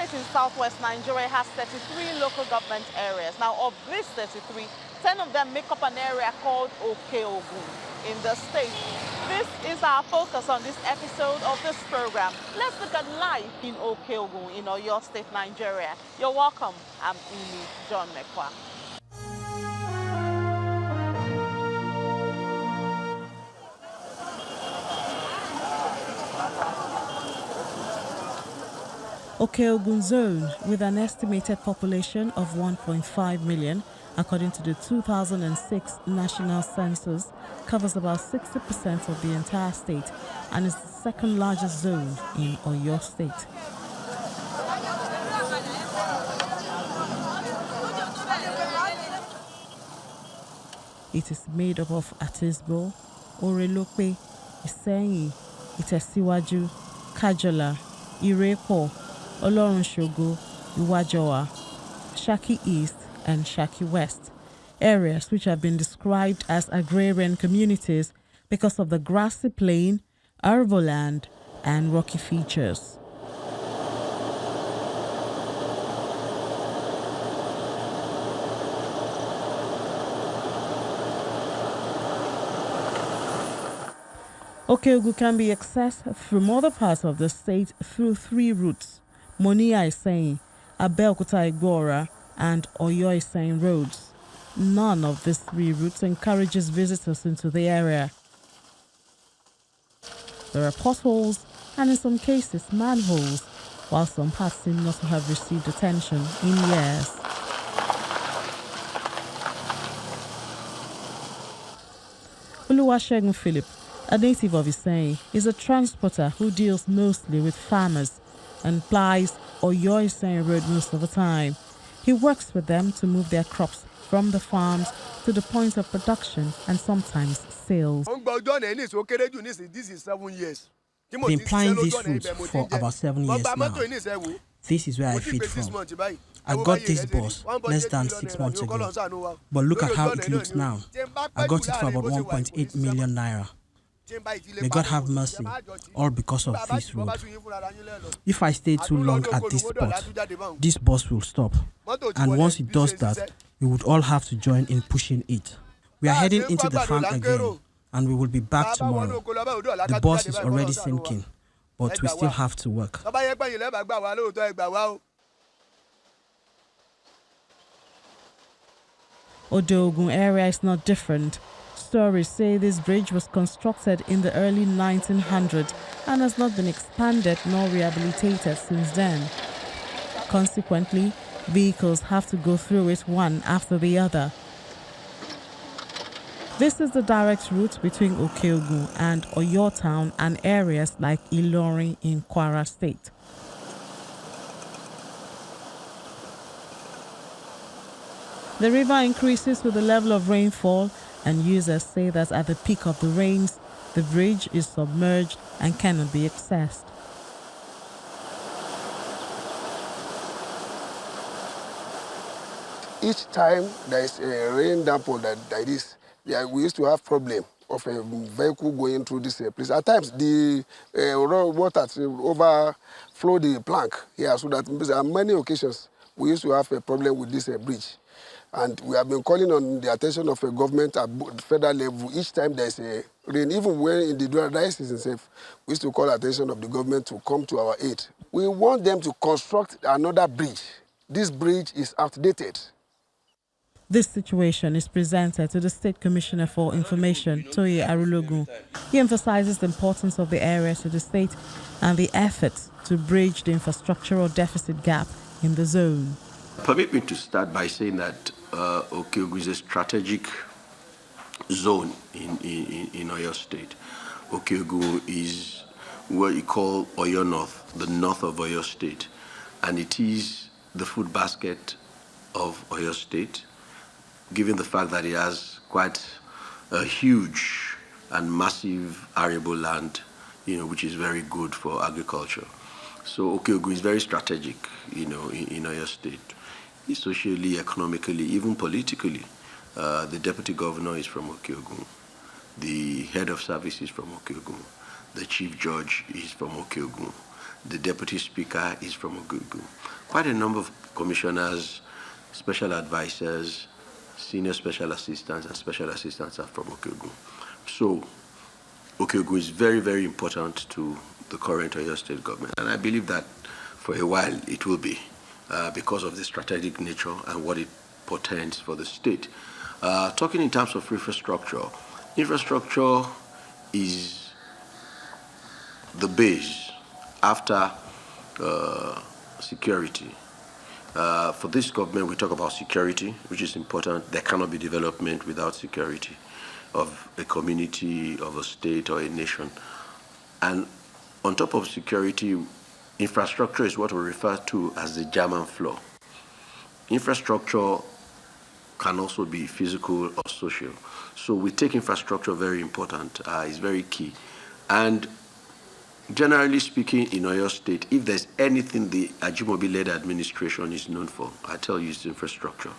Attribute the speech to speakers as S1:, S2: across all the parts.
S1: state in southwest Nigeria has 33 local government areas. Now, of these 33, 10 of them make up an area called Ogun in the state. This is our focus on this episode of this program. Let's look at life in Ogun in Oyo State, Nigeria. You're welcome. I'm Amy John Mekwa. Ogun Zone, with an estimated population of 1.5 million, according to the 2006 National Census, covers about 60% of the entire state and is the second largest zone in Oyo State. It is made up of Atisbo, Orelope, Isenyi, Itesiwaju, Kajola, Irepo, Olorunshogo, Iwajoa, Shaki East and Shaki West, areas which have been described as agrarian communities because of the grassy plain, arable land and rocky features. Ogun can be accessed from other parts of the state through 3 routes: Monia Isenyi, Abeokuta Igbora, and Oyo Isenyi roads. None of these 3 routes encourages visitors into the area. There are potholes and in some cases manholes, while some parts seem not to have received attention in years. Oluwasegun Philip, a native of Isenyi, is a transporter who deals mostly with farmers and plies Oyo Isenyi Road most of the time. He works with them to move their crops from the farms to the point of production and sometimes sales.
S2: This is 7 years. I've been plying this route for about 7 years now. This is where I feed from. I got this bus less than 6 months ago, but look at how it looks now. I got it for about 1.8 million naira. May God have mercy, all because of this road. If I stay too long at this spot, this bus will stop. And once it does that, we would all have to join in pushing it. We are heading into the farm again, and we will be back tomorrow. The bus is already sinking, but we still have to work.
S1: Ogun area is not different. Stories say this bridge was constructed in the early 1900s and has not been expanded nor rehabilitated since then. Consequently, vehicles have to go through it one after the other. This is the direct route between Ogun and Oyo Town and areas like Ilorin in Kwara State. The river increases with the level of rainfall, and users say that at the peak of the rains, the bridge is submerged and cannot be accessed.
S3: Each time there is a rain downpour like this, we used to have problem of a vehicle going through this place. At times, the water overflow the plank here, so that on many occasions we used to have a problem with this bridge. And we have been calling on the attention of a government at federal level each time there is a rain. Even when in the dry season itself, we used to call attention of the government to come to our aid. We want them to construct another bridge. This bridge is outdated.
S1: This situation is presented to the State Commissioner for Information, Toye Arulogun. He emphasizes the importance of the area to the state and the efforts to bridge the infrastructural deficit gap in the zone.
S4: Permit me to start by saying that Ogun is a strategic zone in Oyo State. Ogun is what you call Oyo North, the north of Oyo State, and it is the food basket of Oyo State, given the fact that it has quite a huge and massive arable land, which is very good for agriculture. So Ogun is very strategic, in Oyo State. Socially, economically, even politically. The deputy governor is from Ogun. The head of service is from Ogun. The chief judge is from Ogun. The Deputy Speaker is from Ogun. Quite a number of commissioners, special advisors, senior special assistants, and special assistants are from Ogun. So Ogun is very, very important to the current Oyo State government. And I believe that for a while it will be because of the strategic nature and what it portends for the state. Talking in terms of infrastructure, infrastructure is the base after security. For this government, we talk about security, which is important. There cannot be development without security of a community, of a state, or a nation. And on top of security, infrastructure is what we refer to as the German floor. Infrastructure can also be physical or social. So we take infrastructure very important. It's very key. And generally speaking, in Oyo State, if there's anything the Ajimobi-led administration is known for, I tell you it's infrastructure.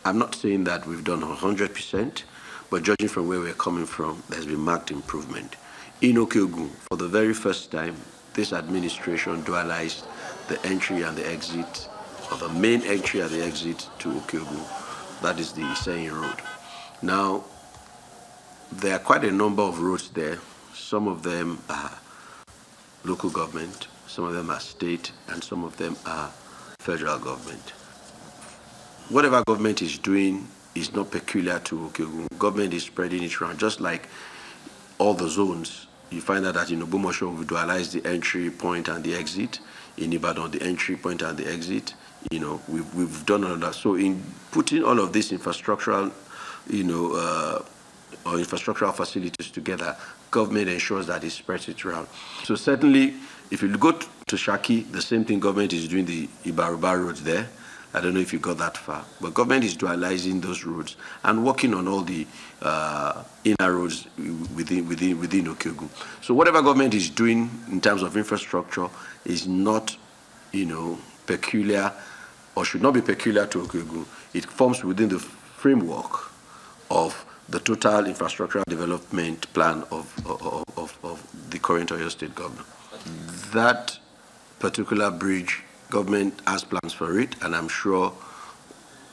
S4: I'm not saying that we've done 100%, but judging from where we're coming from, there's been marked improvement. In Ogun, for the very first time, this administration dualized the entry and the exit, or the main entry and the exit to Ogun. That is the Iseyin Road. Now, there are quite a number of roads there. Some of them are local government, some of them are state, and some of them are federal government. Whatever government is doing is not peculiar to Ogun. Government is spreading it around, just like all the zones. You find out that in Ogbomosho, we dualize the entry point and the exit. In Ibadan, the entry point and the exit. You know, we've done all of that. So in putting all of these infrastructural, or infrastructural facilities together, government ensures that it spreads it around. So certainly, if you go to Shaki, the same thing government is doing the Ibaruba roads there. I don't know if you got that far, but government is dualizing those roads and working on all the inner roads within Ogun. So whatever government is doing in terms of infrastructure is not, peculiar, or should not be peculiar to Ogun. It forms within the framework of the total infrastructural development plan of the current Oyo State government. That particular bridge, government has plans for it, and I'm sure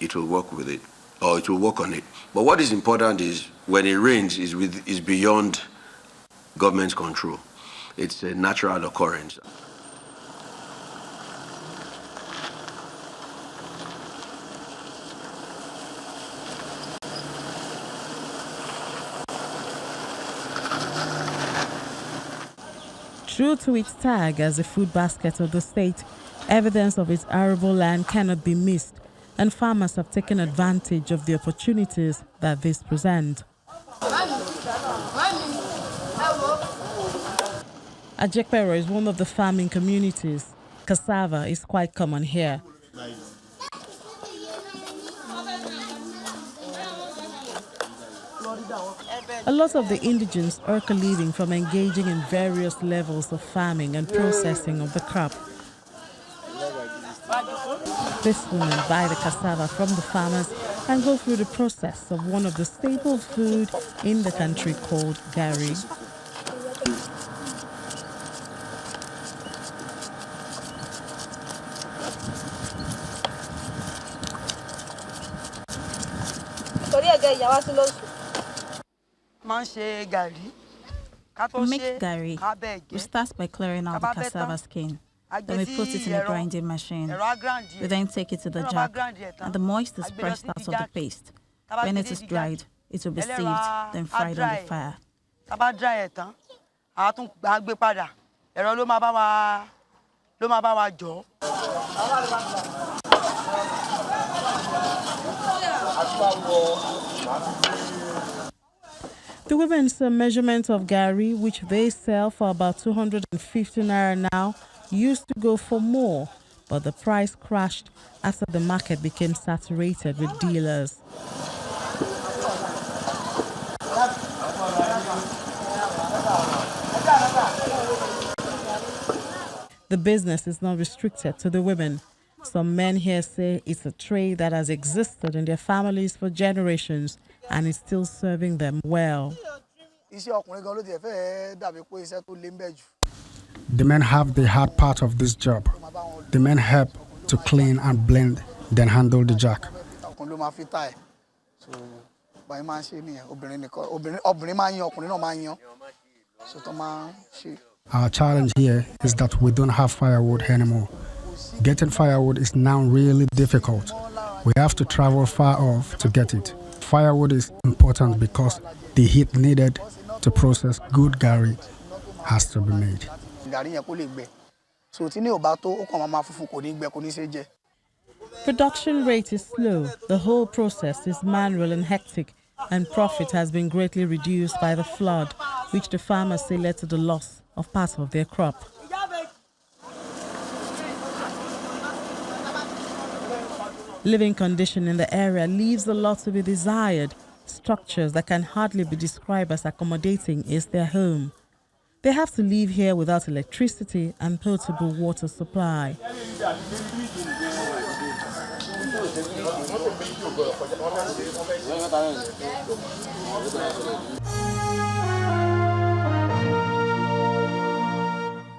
S4: it will work with it, or it will work on it. But what is important is when it rains, is beyond government's control. It's a natural occurrence.
S1: True to its tag as the food basket of the state, evidence of its arable land cannot be missed, and farmers have taken advantage of the opportunities that this present. Ajekpero is one of the farming communities. Cassava is quite common here. A lot of the indigents earn a living from engaging in various levels of farming and processing of the crop. This women buy the cassava from the farmers and go through the process of one of the staple food in the country called gari.
S5: To make gari, we start by clearing out the cassava skin. Then we put it in a grinding machine. We then take it to the jack, and the moist is pressed out of the paste. When it is dried, it will be sieved, then fried on the fire.
S1: The women's measurement of gari, which they sell for about 250 naira now, used to go for more, but the price crashed after the market became saturated with dealers. The business is not restricted to the women. Some men here say it's a trade that has existed in their families for generations and is still serving them well.
S6: The men have the hard part of this job. The men help to clean and blend, then handle the jack. Our challenge here is that we don't have firewood anymore. Getting firewood is now really difficult. We have to travel far off to get it. Firewood is important because the heat needed to process good gari has to be made.
S1: Production rate is slow, the whole process is manual and hectic, and profit has been greatly reduced by the flood, which the farmers say led to the loss of part of their crop. Living condition in the area leaves a lot to be desired. Structures that can hardly be described as accommodating is their home. They have to live here without electricity and potable water supply.